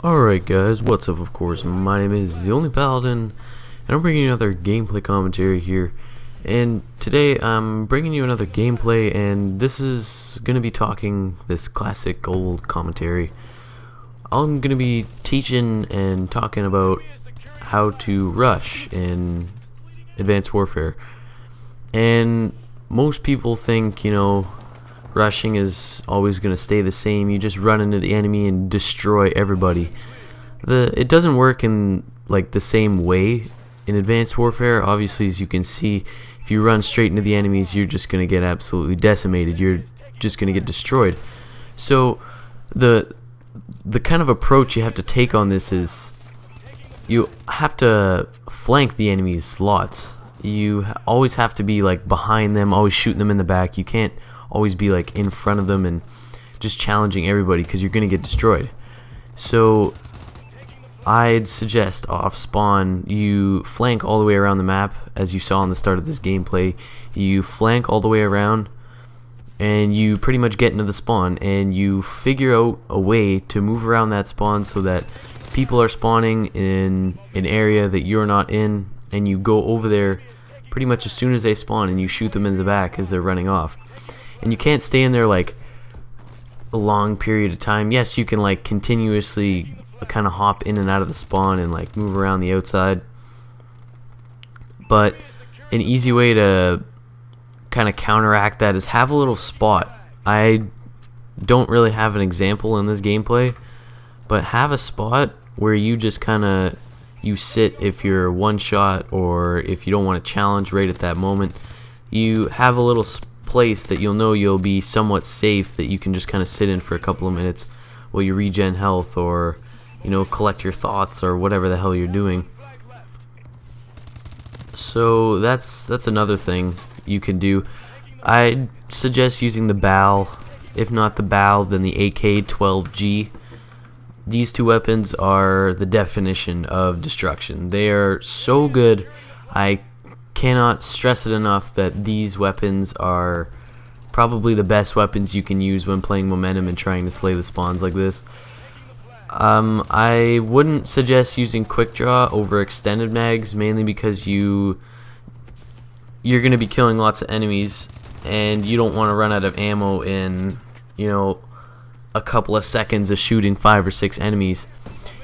Alright guys, what's up? Of course, my name is The Only Paladin, and I'm bringing you another gameplay commentary here. And today I'm bringing you another gameplay, and this is going to be talking this classic old commentary. I'm going to be teaching and talking about how to rush in Advanced Warfare. And most people think, rushing is always going to stay the same. You just run into the enemy and destroy everybody. It doesn't work in like the same way in Advanced Warfare. Obviously, as you can see, if you run straight into the enemies, you're just going to get absolutely decimated. You're just going to get destroyed. So the kind of approach you have to take on this is you have to flank the enemies lots. You always have to be like behind them, always shooting them in the back. You can't always be like in front of them and just challenging everybody, because you're going to get destroyed. So I'd suggest off spawn you flank all the way around the map. As you saw on the start of this gameplay, you flank all the way around and you pretty much get into the spawn, and you figure out a way to move around that spawn so that people are spawning in an area that you're not in, and you go over there pretty much as soon as they spawn and you shoot them in the back as they're running off. And you can't stay in there like a long period of time. Yes, you can like continuously kind of hop in and out of the spawn and like move around the outside, but an easy way to kind of counteract that is have a little spot. I don't really have an example in this gameplay, but have a spot where you just kind of sit if you're one shot, or if you don't want to challenge right at that moment. You have a little place that you'll be somewhat safe, that you can just kind of sit in for a couple of minutes while you regen health, or collect your thoughts, or whatever the hell you're doing. So that's another thing you can do. I'd suggest using the BAL. If not the BAL, then the AK-12G. These two weapons are the definition of destruction. They are so good. I cannot stress it enough that these weapons are probably the best weapons you can use when playing momentum and trying to slay the spawns like this. I wouldn't suggest using quick draw over extended mags, mainly because you're going to be killing lots of enemies, and you don't want to run out of ammo in a couple of seconds of shooting 5 or 6 enemies.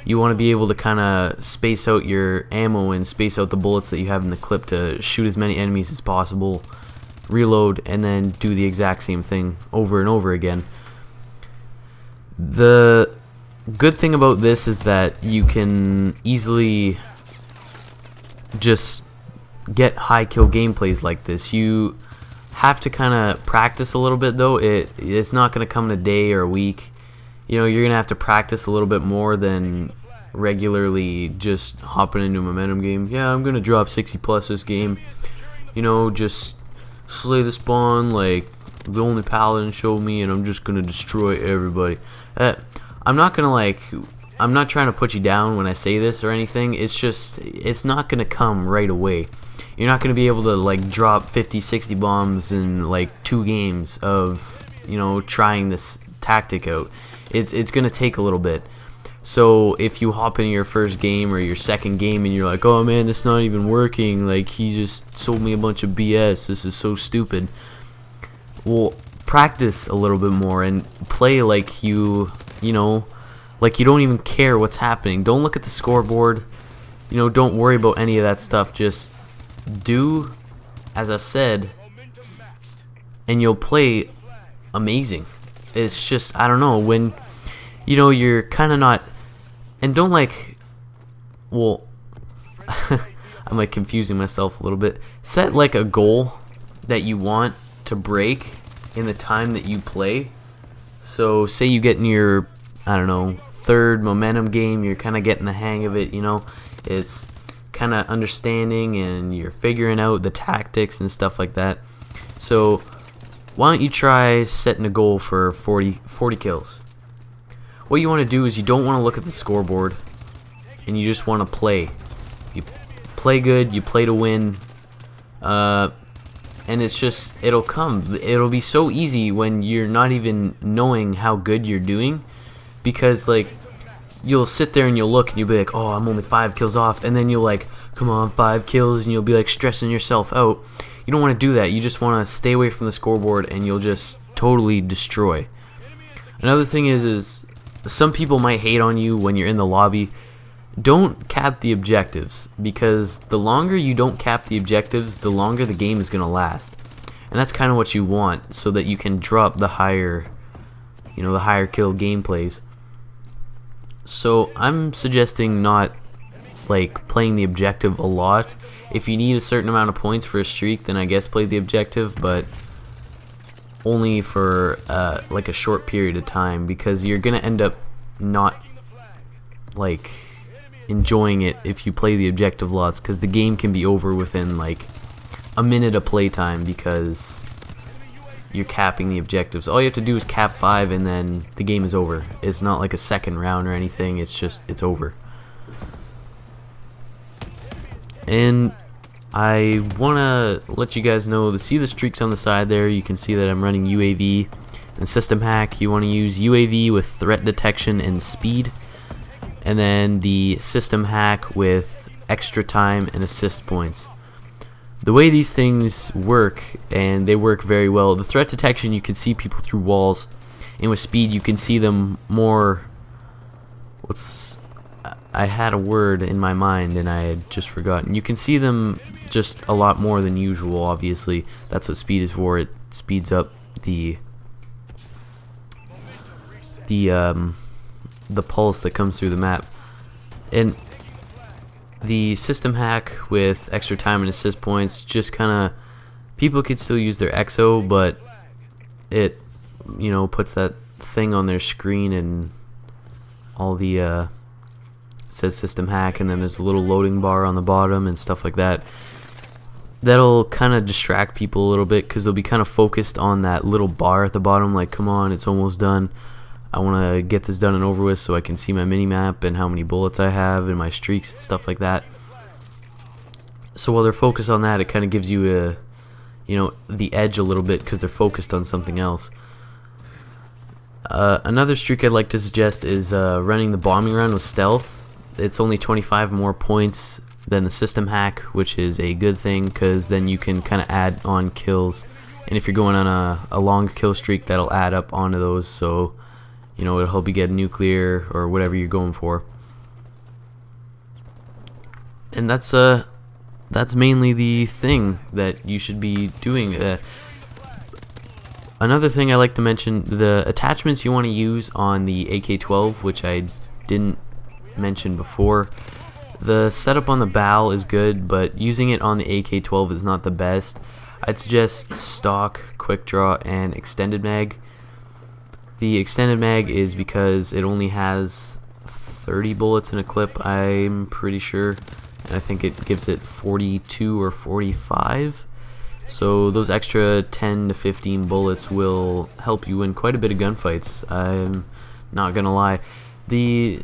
You want to be able to kind of space out your ammo and space out the bullets that you have in the clip to shoot as many enemies as possible, reload, and then do the exact same thing over and over again. The good thing about this is that you can easily just get high kill gameplays like this. You have to kind of practice a little bit though. It's not going to come in a day or a week. You're going to have to practice a little bit more than regularly just hopping into a momentum game. Yeah, I'm going to drop 60 plus this game. Just slay the spawn like the only paladin showed me, and I'm just going to destroy everybody. I'm not trying to put you down when I say this or anything. It's not going to come right away. You're not going to be able to like drop 50, 60 bombs in like 2 games of trying this tactic out. It's going to take a little bit. So if you hop into your first game or your second game and you're like, oh man, this is not even working, like he just sold me a bunch of BS, this is so stupid. Well, practice a little bit more and play like like you don't even care what's happening. Don't look at the scoreboard. Don't worry about any of that stuff. Just do as I said, and you'll play amazing. It's just, I don't know, when you're kind of not, and don't I'm like confusing myself a little bit. Set like a goal that you want to break in the time that you play. So say you get in your, I don't know, 3rd momentum game, you're kind of getting the hang of it, it's kind of understanding and you're figuring out the tactics and stuff like that. So why don't you try setting a goal for 40 kills? What you want to do is you don't want to look at the scoreboard, and you just want to play. You play good, you play to win, and it'll come. It'll be so easy when you're not even knowing how good you're doing, because like you'll sit there and you'll look and you'll be like, oh, I'm only 5 kills off, and then you'll like, come on, 5 kills, and you'll be like stressing yourself out. You don't want to do that. You just want to stay away from the scoreboard, and you'll just totally destroy. Another thing is some people might hate on you when you're in the lobby. Don't cap the objectives, because the longer you don't cap the objectives, the longer the game is going to last. And that's kind of what you want, so that you can drop the higher, the higher kill gameplays. So I'm suggesting not like playing the objective a lot. If you need a certain amount of points for a streak, then I guess play the objective, but only for like a short period of time, because you're gonna end up not like enjoying it if you play the objective lots, because the game can be over within like a minute of playtime because you're capping the objectives. All you have to do is cap 5 and then the game is over. It's not like a second round or anything, it's over. And I want to let you guys know, see the streaks on the side there, you can see that I'm running UAV and system hack. You want to use UAV with threat detection and speed, and then the system hack with extra time and assist points. The way these things work, and they work very well, the threat detection, you can see people through walls, and with speed you can see them more. I had a word in my mind and I had just forgotten. You can see them just a lot more than usual, obviously. That's what speed is for. It speeds up the pulse that comes through the map. And the system hack with extra time and assist points, just kind of, people could still use their EXO, but it puts that thing on their screen and all the it says system hack, and then there's a little loading bar on the bottom and stuff like that. That'll kind of distract people a little bit, because they'll be kind of focused on that little bar at the bottom, like, come on, it's almost done. I want to get this done and over with so I can see my mini-map and how many bullets I have and my streaks and stuff like that. So while they're focused on that, it kind of gives you the edge a little bit, because they're focused on something else. Another streak I'd like to suggest is running the bombing run with stealth. It's only 25 more points than the system hack, which is a good thing, because then you can kind of add on kills. And if you're going on a long kill streak, that'll add up onto those, so it'll help you get a nuclear or whatever you're going for. And that's mainly the thing that you should be doing. Another thing I like to mention, the attachments you want to use on the AK-12, which I didn't mention before. The setup on the BAL is good, but using it on the AK-12 is not the best. I'd suggest stock, quick draw, and extended mag. The extended mag is because it only has 30 bullets in a clip, I'm pretty sure, and I think it gives it 42 or 45. So those extra 10 to 15 bullets will help you win quite a bit of gunfights. I'm not gonna lie. The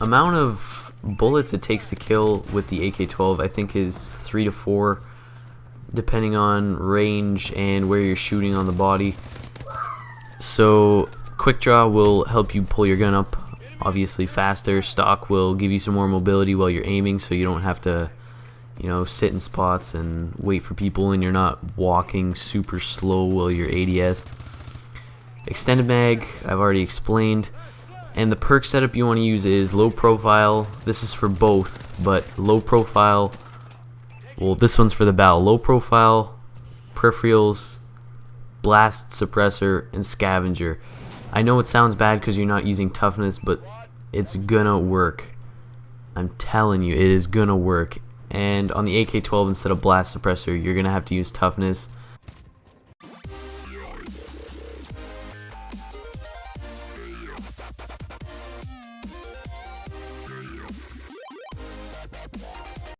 amount of bullets it takes to kill with the AK-12, I think, is 3 to 4, depending on range and where you're shooting on the body. So quick draw will help you pull your gun up obviously faster. Stock will give you some more mobility while you're aiming, so you don't have to sit in spots and wait for people, and you're not walking super slow while you're ADS. Extended mag, I've already explained. And the perk setup you want to use is low profile. This is for both, but low profile, well, this one's for the BAL. Low profile, peripherals, blast suppressor, and scavenger. I know it sounds bad because you're not using toughness, but it's gonna work. I'm telling you, it is gonna work. And on the AK-12, instead of blast suppressor, you're gonna have to use toughness.